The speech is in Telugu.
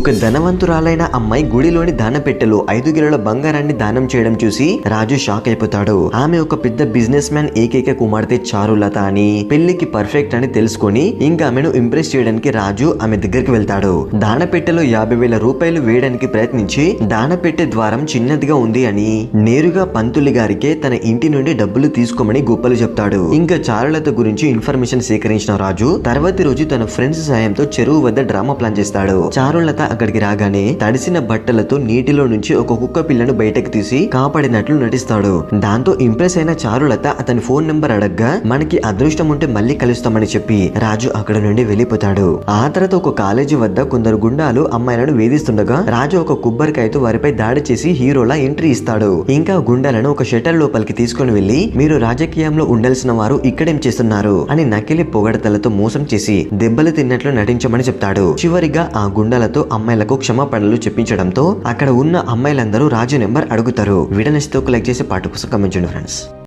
ఒక ధనవంతురాలైన అమ్మాయి గుడిలోని దానపెట్టెలో 5 కిలోల బంగారాన్ని దానం చేయడం చూసి రాజు షాక్ అయిపోతాడు. ఆమె ఒక పెద్ద బిజినెస్ మ్యాన్ ఏకైక కుమార్తె చారులత అని, పెళ్లికి పర్ఫెక్ట్ అని తెలుసుకొని ఇంకా ఆమెను ఇంప్రెస్ చేయడానికి రాజు ఆమె దగ్గరికి వెళ్తాడు. దానపెట్టెలో 50,000 రూపాయలు వేయడానికి ప్రయత్నించి దానపెట్టె ద్వారం చిన్నదిగా ఉంది అని నేరుగా పంతులి గారికే తన ఇంటి నుండి డబ్బులు తీసుకోమని గొప్పలు చెప్తాడు. ఇంకా చారులత గురించి ఇన్ఫర్మేషన్ సేకరించిన రాజు తర్వాతి రోజు తన ఫ్రెండ్స్ సాయంతో చెరువు వద్ద డ్రామా ప్లాన్ చేస్తాడు. చారులత అక్కడికి రాగానే తడిసిన బట్టలతో నీటిలో నుంచి ఒక కుక్క పిల్లను బయటకు తీసి కాపాడినట్లు నటిస్తాడు. దాంతో ఇంప్రెస్ అయిన చారులత అతని ఫోన్ నెంబర్ అడగ్గా మనకి అదృష్టం ఉంటే మళ్ళీ కలుస్తామని చెప్పి రాజు అక్కడ నుండి వెళ్ళిపోతాడు. ఆ తర్వాత ఒక కాలేజీ వద్ద కొందరు గుండాలు అమ్మాయిలను వేధిస్తుండగా రాజు ఒక కొబ్బరికాయతో వారిపై దాడి చేసి హీరోలా ఎంట్రీ ఇస్తాడు. ఇంకా గుండాలను ఒక షటర్ లోపలికి తీసుకుని వెళ్లి మీరు రాజకీయంలో ఉండాల్సిన వారు ఇక్కడేం చేస్తున్నారు అని నకిలీ పొగడతలతో మోసం చేసి దెబ్బలు తిన్నట్లు నటించమని చెప్తాడు. చివరిగా ఆ గుండాలతో అమ్మాయిలకు క్షమాపణలు చెప్పించడంతో అక్కడ ఉన్న అమ్మాయిలందరూ రాజు నెంబర్ అడుగుతారు. వీడియో నచ్చితే ఒక లైక్ చేసి పాట కోసం కమెంట్ చేయండి ఫ్రెండ్స్.